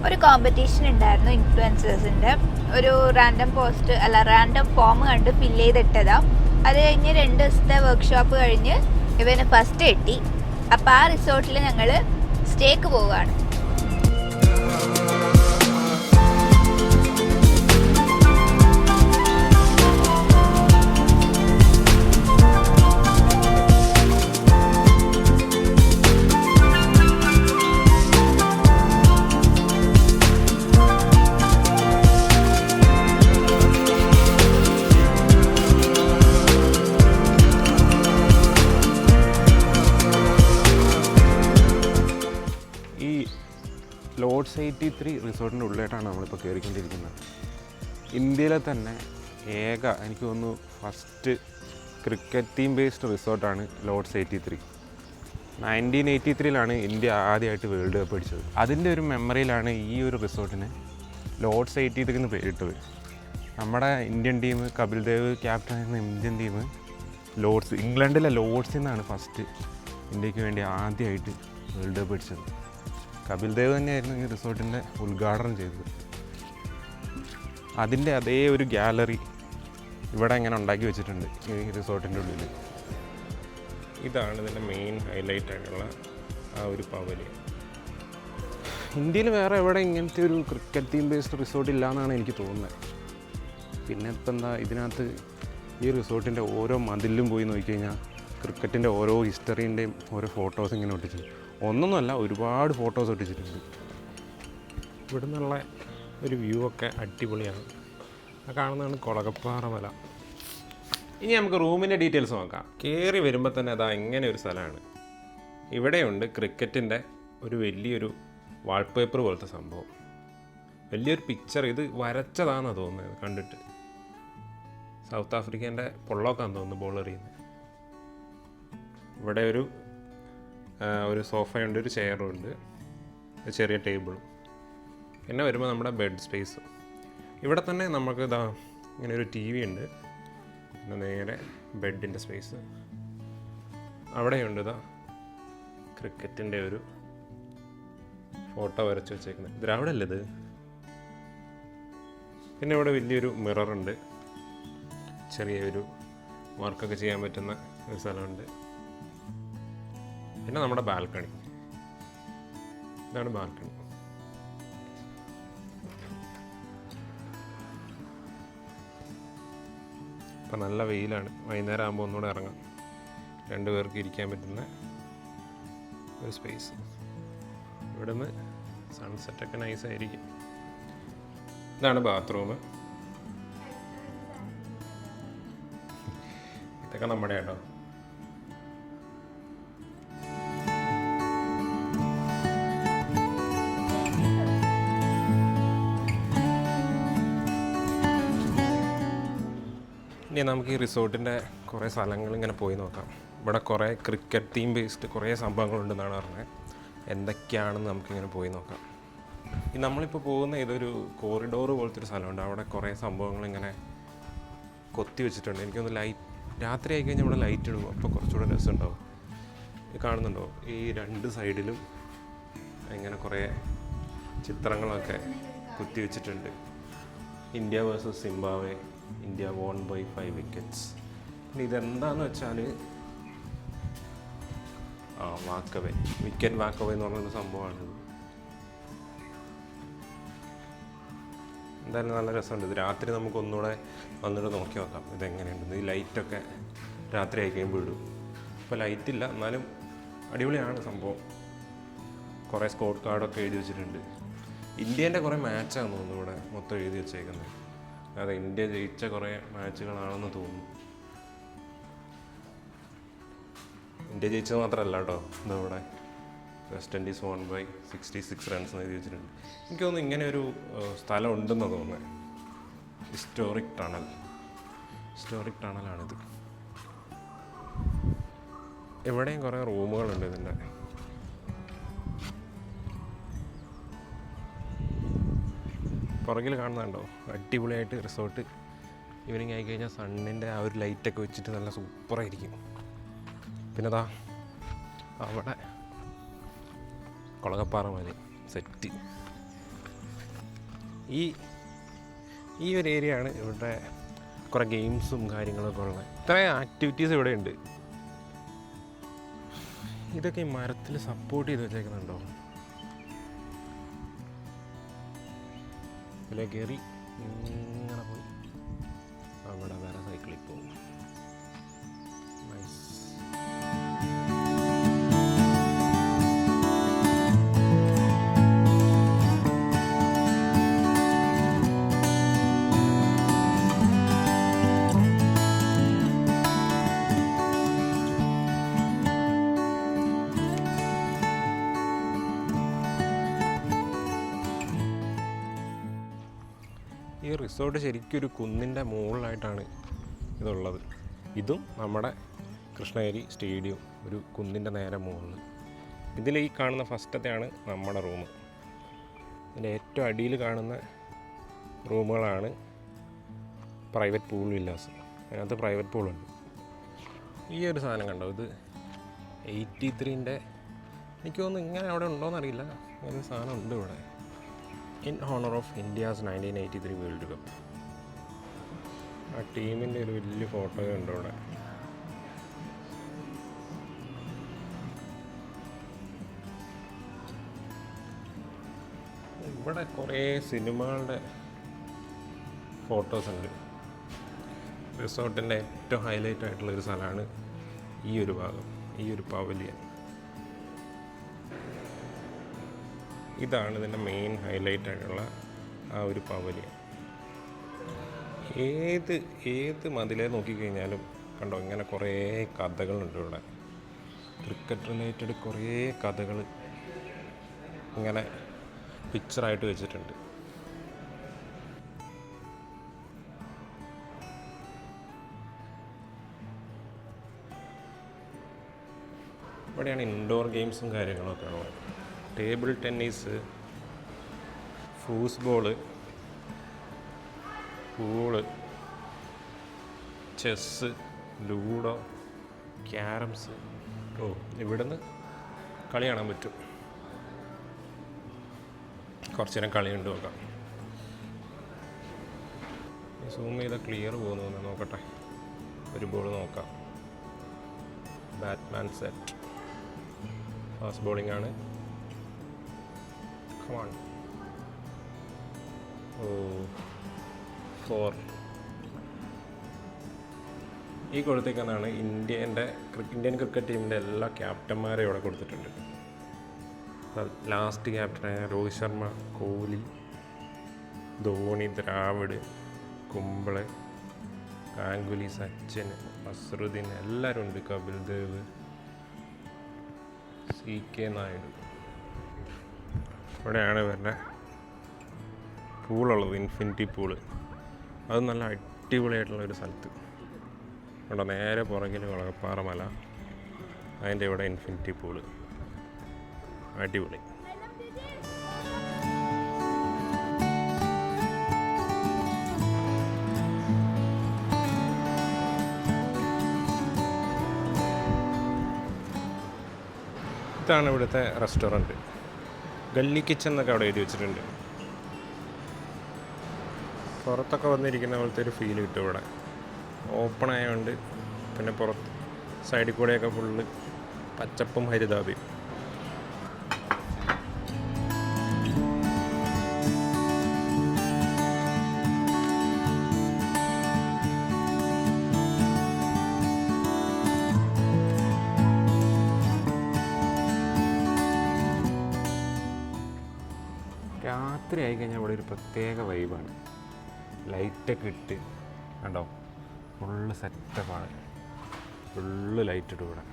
ഒരു കോമ്പറ്റീഷൻ ഉണ്ടായിരുന്നു ഇൻഫ്ലുവൻസേഴ്സിൻ്റെ. ഒരു റാൻഡം ഫോം കണ്ട് ഫില്ല് ചെയ്തിട്ടതാണ്. അത് കഴിഞ്ഞ് 2 ദിവസത്തെ വർക്ക്ഷോപ്പ് കഴിഞ്ഞ് ഇവന് ഫസ്റ്റ് കിട്ടി. അപ്പോൾ ആ റിസോർട്ടിൽ ഞങ്ങൾ സ്റ്റേക്ക് പോവുകയാണ്. ലോഡ്സ് 83 റിസോർട്ടിൻ്റെ ഉള്ളിലായിട്ടാണ് നമ്മളിപ്പോൾ കയറിക്കൊണ്ടിരിക്കുന്നത്. ഇന്ത്യയിലെ തന്നെ എനിക്ക് തോന്നുന്നു ഫസ്റ്റ് ക്രിക്കറ്റ് ടീം ബേസ്ഡ് റിസോർട്ടാണ് ലോഡ്സ് 83. 1983 ഇന്ത്യ ആദ്യമായിട്ട് വേൾഡ് കപ്പ് അടിച്ചത്. അതിൻ്റെ ഒരു മെമ്മറിയിലാണ് ഈ ഒരു റിസോർട്ടിന് ലോഡ്സ് 83 എന്ന് പേരിട്ടത്. നമ്മുടെ Indian team, Kapil Dev captain എന്ന ഇന്ത്യൻ ടീം ഇംഗ്ലണ്ടിലെ ലോഡ്സിൽ നിന്നാണ് ഫസ്റ്റ് ഇന്ത്യക്ക് വേണ്ടി ആദ്യമായിട്ട് വേൾഡ് കപ്പ് അടിച്ചത്. കപിൽ ദേവ് തന്നെയായിരുന്നു ഈ റിസോർട്ടിൻ്റെ ഉദ്ഘാടനം ചെയ്തത്. അതിൻ്റെ അതേ ഒരു ഗാലറി ഇവിടെ ഇങ്ങനെ ഉണ്ടാക്കി വെച്ചിട്ടുണ്ട് ഈ റിസോർട്ടിൻ്റെ ഉള്ളിൽ. ഇതാണ് ഇതിൻ്റെ മെയിൻ ഹൈലൈറ്റ് ആയിട്ടുള്ള ആ ഒരു പവലിയൻ. ഇന്ത്യയിൽ വേറെ എവിടെ ഇങ്ങനത്തെ ഒരു ക്രിക്കറ്റ് ടീം ബേസ്ഡ് റിസോർട്ട് ഇല്ല എന്നാണ് എനിക്ക് തോന്നുന്നത്. പിന്നെ ഇപ്പം എന്താ, ഇതിനകത്ത് ഈ റിസോർട്ടിൻ്റെ ഓരോ മതിലും പോയി നോക്കിക്കഴിഞ്ഞാൽ ക്രിക്കറ്റിൻ്റെ ഓരോ ഹിസ്റ്ററീൻ്റെയും ഓരോ ഫോട്ടോസ് ഇങ്ങനെ ഒട്ടിച്ചിട്ടുണ്ട്. ഒന്നൊന്നുമല്ല, ഒരുപാട് ഫോട്ടോസ് ഒട്ടിച്ചിട്ടുണ്ട്. ഇവിടെ നിന്നുള്ള ഒരു വ്യൂ ഒക്കെ അടിപൊളിയാണ്. ആ കാണുന്നതാണ് കൊളകപ്പാറ മല. ഇനി നമുക്ക് റൂമിൻ്റെ ഡീറ്റെയിൽസ് നോക്കാം. കയറി വരുമ്പോൾ തന്നെ അതാ ഇങ്ങനെ ഒരു സ്ഥലമാണ്. ഇവിടെയുണ്ട് ക്രിക്കറ്റിൻ്റെ ഒരു വലിയൊരു വാൾപേപ്പർ പോലത്തെ സംഭവം, വലിയൊരു പിക്ചർ. ഇത് വരച്ചതാണെന്നാണ് തോന്നുന്നത് കണ്ടിട്ട്. സൗത്ത് ആഫ്രിക്കേൻ്റെ പൊള്ളോക്കാന്ന് തോന്നുന്നു ബോൾ എറിയുന്നത്. ഇവിടെ ഒരു സോഫയുണ്ട്, ഒരു ചെയറും ഉണ്ട്, ഒരു ചെറിയ ടേബിളും. പിന്നെ വരുമ്പോൾ നമ്മുടെ ബെഡ് സ്പേസ്. ഇവിടെ തന്നെ നമുക്ക് ഇങ്ങനെ ഒരു TV ഉണ്ട്. പിന്നെ നേരെ ബെഡിൻ്റെ സ്പേസ്. അവിടെയുണ്ട് ക്രിക്കറ്റിൻ്റെ ഒരു ഫോട്ടോ വരച്ച് വെച്ചേക്കുന്നത്. ദ്രാവിഡല്ലേ ഇത്. പിന്നെ ഇവിടെ വലിയൊരു മിററുണ്ട്, ചെറിയൊരു വർക്കൊക്കെ ചെയ്യാൻ പറ്റുന്ന ഒരു സ്ഥലമുണ്ട്. പിന്നെ നമ്മുടെ ബാൽക്കണി. ഇതാണ് ബാൽക്കണി. ഇപ്പം നല്ല വെയിലാണ്. വൈകുന്നേരം ആകുമ്പോൾ ഒന്നുകൂടെ ഇറങ്ങാം. 2 പേർക്ക് ഇരിക്കാൻ പറ്റുന്ന ഒരു സ്പേസ്. ഇവിടുന്ന് സൺസെറ്റൊക്കെ നൈസായിരിക്കും. ഇതാണ് ബാത്റൂം. ഇതൊക്കെ നമ്മുടെ കേട്ടോ. ഇനി നമുക്ക് ഈ റിസോർട്ടിൻ്റെ കുറേ സ്ഥലങ്ങൾ ഇങ്ങനെ പോയി നോക്കാം. ഇവിടെ കുറേ ക്രിക്കറ്റ് തീം ബേസ്ഡ് കുറേ സംഭവങ്ങളുണ്ടെന്നാണ് പറഞ്ഞത്. എന്തൊക്കെയാണെന്ന് നമുക്കിങ്ങനെ പോയി നോക്കാം. നമ്മളിപ്പോൾ പോകുന്ന ഇതൊരു കോറിഡോർ പോലത്തെ ഒരു സ്ഥലമുണ്ട്. അവിടെ കുറേ സംഭവങ്ങളിങ്ങനെ കൊത്തി വെച്ചിട്ടുണ്ട്. എനിക്കൊന്ന് രാത്രി ആയി കഴിഞ്ഞാൽ ഇവിടെ ലൈറ്റ് ഇടും, അപ്പോൾ കുറച്ചുകൂടെ രസമുണ്ടാവും. കാണുന്നുണ്ടോ, ഈ 2 സൈഡിലും ഇങ്ങനെ കുറേ ചിത്രങ്ങളൊക്കെ കുത്തി വെച്ചിട്ടുണ്ട്. India versus Zimbabwe, India won by 5 wickets. പിന്നെ ഇതെന്താണെന്ന് വെച്ചാൽ വിക്കറ്റ് വാക്കവേ എന്ന് പറഞ്ഞൊരു സംഭവമാണ്. എന്തായാലും നല്ല രസമുണ്ട്. ഇത് രാത്രി നമുക്ക് ഒന്നുകൂടെ വന്നിട്ട് നോക്കി നോക്കാം ഇതെങ്ങനെയുണ്ട്. ഈ ലൈറ്റൊക്കെ രാത്രി ആയി കഴിയുമ്പോൾ ഇടും. ഇപ്പോൾ ലൈറ്റില്ല, എന്നാലും അടിപൊളിയാണ് സംഭവം. കുറേ സ്കോർ കാർഡൊക്കെ എഴുതി വെച്ചിട്ടുണ്ട്. ഇന്ത്യേൻ്റെ കുറേ മാച്ചാണെന്ന് തോന്നുന്നു ഇവിടെ മൊത്തം എഴുതി വെച്ചേക്കുന്നത്. അതെ, ഇന്ത്യ ജയിച്ച കുറേ മാച്ചുകളാണെന്ന് തോന്നുന്നു. ഇന്ത്യ ജയിച്ചത് മാത്രമല്ല കേട്ടോ, എന്താ ഇവിടെ west Indies won by 66 runs എന്ന് എഴുതി വെച്ചിട്ടുണ്ട്. എനിക്ക് തോന്നുന്നു ഇങ്ങനെ ഒരു സ്ഥലം ഉണ്ടെന്ന് തോന്നുന്നത്. ഹിസ്റ്റോറിക് ടണലാണിത്. ഇവിടെയും കുറേ റൂമുകളുണ്ട് ഇതിൻ്റെ. പുറകിൽ കാണുന്നുണ്ടോ, അടിപൊളിയായിട്ട് റിസോർട്ട്. ഈവനിങ് ആയിക്കഴിഞ്ഞാൽ സണ്ണിൻ്റെ ആ ഒരു ലൈറ്റൊക്കെ വെച്ചിട്ട് നല്ല സൂപ്പറായിരിക്കും. പിന്നെ അവിടെ കൊളകപ്പാറ മതി സെറ്റ്. ഈ ഒരു ഏരിയ ആണ് ഇവിടെ കുറേ ഗെയിംസും കാര്യങ്ങളൊക്കെ ഉള്ളത്. ഇത്രയും ആക്ടിവിറ്റീസ് ഇവിടെ ഉണ്ട്. ഇതൊക്കെ ഈ മരത്തിൽ സപ്പോർട്ട് ചെയ്ത് വെച്ചേക്കുന്നുണ്ടോ? ഇതിലെ കയറി ഇങ്ങനെ പോയി അവിടെ വേറെ സൈക്കിളിൽ പോകും. നൈസ്. ഈ റിസോർട്ട് ശരിക്കും ഒരു കുന്നിൻ്റെ മുകളിലായിട്ടാണ് ഇതുള്ളത്. ഇതും നമ്മുടെ കൃഷ്ണഗിരി സ്റ്റേഡിയം ഒരു കുന്നിൻ്റെ നേരെ മുകളിൽ. ഇതിൽ ഈ കാണുന്ന ഫസ്റ്റത്തെയാണ് നമ്മുടെ റൂം. ഇതിൻ്റെ ഏറ്റവും അടിയിൽ കാണുന്ന റൂമുകളാണ് പ്രൈവറ്റ് പൂൾ വില്ലാസ്. അതിനകത്ത് പ്രൈവറ്റ് പൂളുണ്ട്. ഈ ഒരു സാധനം കണ്ടോ, ഇത് 83-ൻ്റെ എനിക്ക് തോന്നുന്നു ഇങ്ങനെ അവിടെ ഉണ്ടോയെന്നറിയില്ല, അങ്ങനെ ഒരു സാധനം ഉണ്ട് ഇവിടെ. In honour of India's 1983 world cup. ആ ടീമിൻ്റെ ഒരു വലിയ ഫോട്ടോ ഉണ്ട് ഇവിടെ. ഇവിടെ കുറേ സിനിമകളുടെ ഫോട്ടോസ് ഉണ്ട്. റിസോർട്ടിൻ്റെ ഏറ്റവും ഹൈലൈറ്റ് ആയിട്ടുള്ളൊരു സ്ഥലമാണ് ഈ ഒരു ഭാഗം, ഈ ഒരു പവലിയൻ. ഇതാണ് ഇതിൻ്റെ മെയിൻ ഹൈലൈറ്റ് ആയിട്ടുള്ള ആ ഒരു പവലിയൻ. ഏത് മതിലേ നോക്കിക്കഴിഞ്ഞാലും കണ്ടോ ഇങ്ങനെ കുറേ കഥകളുണ്ട് ഇവിടെ. ക്രിക്കറ്റ് റിലേറ്റഡ് കുറേ കഥകൾ ഇങ്ങനെ പിക്ചറായിട്ട് വെച്ചിട്ടുണ്ട്. ഇവിടെയാണ് ഇൻഡോർ ഗെയിംസും കാര്യങ്ങളൊക്കെ ഉള്ളത്. Table tennis, foosball, pool, chess, ludo, carroms. ഇവിടുന്ന് കളി കാണാൻ പറ്റും. കുറച്ച് നേരം കളി കണ്ടു നോക്കാം. സൂം ചെയ്താൽ ക്ലിയർ പോകുന്നു നോക്കട്ടെ. ഒരു ബോൾ നോക്കാം. Batman set. ഫാസ്റ്റ് ബോളിംഗ് ആണ്. Come on. 4. ഈ കൊടുത്തേക്കുന്നതാണ് ഇന്ത്യൻ ക്രിക്കറ്റ് ടീമിൻ്റെ എല്ലാ ക്യാപ്റ്റന്മാരെയും ഇവിടെ കൊടുത്തിട്ടുണ്ട്. ലാസ്റ്റ് ക്യാപ്റ്റനായ രോഹിത് ശർമ്മ, കോഹ്ലി, ധോണി, ദ്രാവിഡ്, കുംബ്ലെ, ഗാംഗുലി, സച്ചിൻ, അസ്റുദ്ദീൻ എല്ലാവരും ഉണ്ട്. കപിൽ ദേവ്, CK നായിഡു. ഇവിടെയാണ് ഇവരുടെ പൂളുള്ളത്, ഇൻഫിനിറ്റി പൂള്. അത് നല്ല അടിപൊളിയായിട്ടുള്ളൊരു സ്ഥലത്ത് കണ്ടോ. നേരെ പുറകിൽ വളകപ്പാറ മല, അതിൻ്റെ ഇവിടെ ഇൻഫിനിറ്റി പൂള്. അടിപൊളി. ഇതാണ് ഇവിടുത്തെ റെസ്റ്റോറൻറ്റ്. ഗല്ലി കിച്ചൺ എന്നൊക്കെ അവിടെ എഴുതി വെച്ചിട്ടുണ്ട്. പുറത്തൊക്കെ വന്നിരിക്കുന്ന പോലത്തെ ഒരു ഫീൽ കിട്ടും ഇവിടെ. ഓപ്പൺ ആയതുകൊണ്ട് പിന്നെ പുറത്ത് സൈഡിൽ കൂടെയൊക്കെ ഫുള്ള് പച്ചപ്പും ഹരിതാപയും. രാത്രി ആയിക്കഴിഞ്ഞാൽ ഇവിടെ ഒരു പ്രത്യേക വൈബാണ്. ലൈറ്റൊക്കെ ഇട്ട് കണ്ടോ, ഫുള്ള് സെറ്റപ്പാണ്. ഫുള്ള് ലൈറ്റ് ഇട്ട് ഇവിടെ.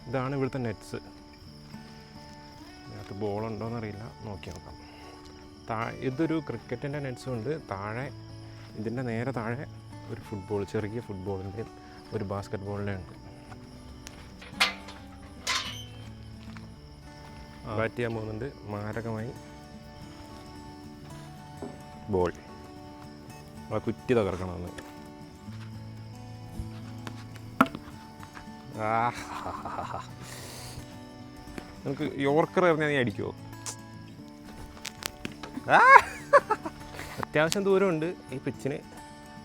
ഇതാണ് ഇവിടുത്തെ നെറ്റ്സ്. ഇതിനകത്ത് ബോളുണ്ടോയെന്നറിയില്ല, നോക്കി നോക്കാം. ഇതൊരു ക്രിക്കറ്റിൻ്റെ നെറ്റ്സും ഉണ്ട്. താഴെ ഇതിൻ്റെ നേരെ താഴെ ഒരു ഫുട്ബോൾ, ചെറിയ ഫുട്ബോളിൻ്റെ ഒരു ബാസ്ക്കറ്റ് ബോളിൻ്റെ ഉണ്ട്. ബാറ്റ് ചെയ്യാൻ പോകുന്നുണ്ട്. മാരകമായി ബോൾ ആ കുറ്റി തകർക്കണമെന്ന്. നമുക്ക് യോർക്കർ എറിഞ്ഞാൽ നീ അടിക്കുമോ? അത്യാവശ്യം ദൂരമുണ്ട് ഈ പിച്ചിന്.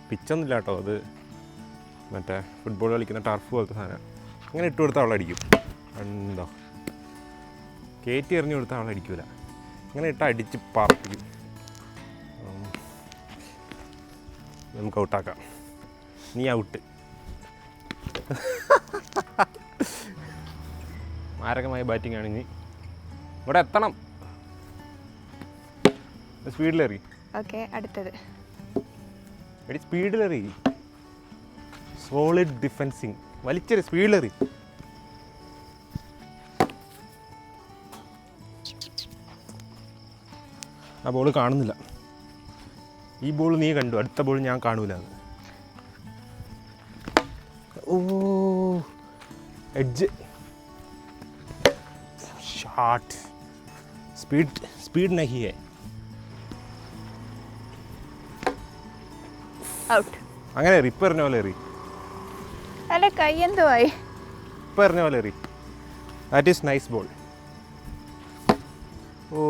പിച്ചൊന്നുമില്ല കേട്ടോ, അത് മറ്റേ ഫുട്ബോൾ കളിക്കുന്ന ടർഫ് പോലത്തെ സാധനം. അങ്ങനെ ഇട്ട് കൊടുത്താൽ അവളടിക്കും. എന്തോ കയറ്റി എറിഞ്ഞു കൊടുത്താൽ അവളടിക്കൂല. ഇങ്ങനെ ഇട്ട് അടിച്ച് പറപ്പിക്കും. നമുക്ക് ഔട്ടാക്കാം. നീ ഔട്ട്. മാരകമായ ബാറ്റിംഗ് ആണ് ഇനി. ഇവിടെ എത്തണം. സ്പീഡിലെറി. ഓക്കെ, അടുത്തത് എടി സ്പീഡിലെറി. Solid defensing. വലിച്ചെറി, സ്പീഡിലെറി. ആ ബോൾ കാണുന്നില്ല. ഈ ബോൾ നീ കണ്ടു, അടുത്ത ബോൾ ഞാൻ കാണൂല. ഓ എഡ്ജ് ഷോട്ട്. സ്പീഡ് നഹി ഹൈ. ഔട്ട്. അങ്ങനെ എറി. ഇപ്പം എറിഞ്ഞ പോലെ എറി. അല്ല, കൈ എന്തോ ആയി. ഇപ്പം എറിഞ്ഞ പോലെ എറി. That is nice ball. Oh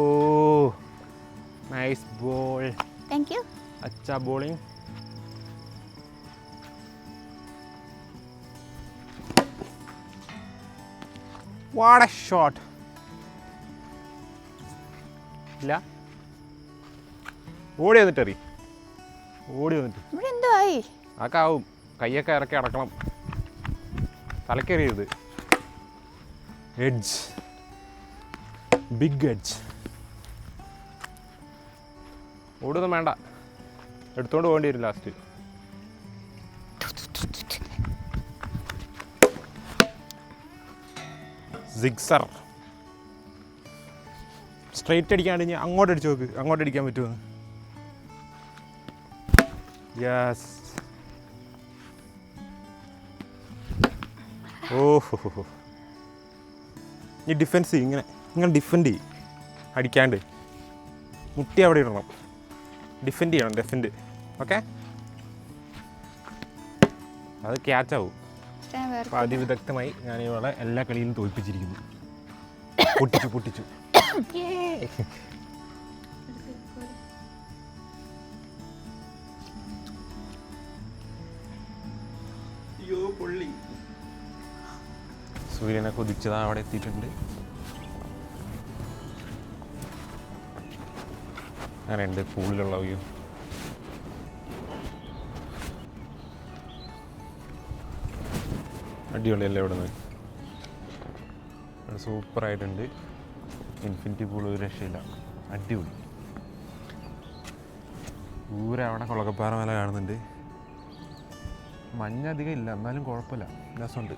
nice ball. Thank you. അച്ഛാ ബോളിംഗ്. What a shot. ഇല്ല, ഓടി വന്നിട്ട് എറി. ഓടി വന്നിട്ട് ഇവിടെ എന്തോ ആയി. അതൊക്കെ ആവും. കയ്യൊക്കെ ഇറക്കി അടക്കണം. തലക്കെറിയരുത്. Edge, big edge. ഓടൊന്നും വേണ്ട, എടുത്തോണ്ട് പോകേണ്ടി വരും ലാസ്റ്റ്. സിക്സർ. സ്ട്രെയിറ്റ് അടിക്കാണ്ട് ഇനി അങ്ങോട്ട് അടിച്ചു നോക്ക്. അങ്ങോട്ട് അടിക്കാൻ പറ്റുമോ? യെസ്. ഓഹോ. ഈ ഡിഫെൻസ് ഇങ്ങനെ ഡിഫെൻഡ് ചെയ്യും. അടിക്കാണ്ട് മുട്ടി അവിടെ ഇടണം. ഡിഫെൻഡ് ചെയ്യണം. ഡിഫെൻഡ്. ഓക്കെ, അത് ക്യാച്ചാവും. അപ്പോൾ അതിവിദഗ്ധമായി ഞാൻ ഇവളെ എല്ലാ കളിയിലും തോൽപ്പിച്ചിരിക്കുന്നു. പൊട്ടിച്ചു. സൂര്യനെ കൊതിച്ചതാ അവിടെ എത്തിയിട്ടുണ്ട്. അങ്ങനെയുണ്ട് പൂളിലുള്ള വ്യൂ. അടിപൊളിയല്ലേ ഇവിടെ നിന്ന്. സൂപ്പറായിട്ടുണ്ട്. ഇൻഫിനിറ്റി പൂൾ ഒരു രക്ഷയില്ല. അടിപൊളി. ദൂരെ അവിടെ കുളക്കപ്പാറ മല കാണുന്നുണ്ട്. മഞ്ഞധികം ഇല്ല, എന്നാലും കുഴപ്പമില്ല, രസമുണ്ട്.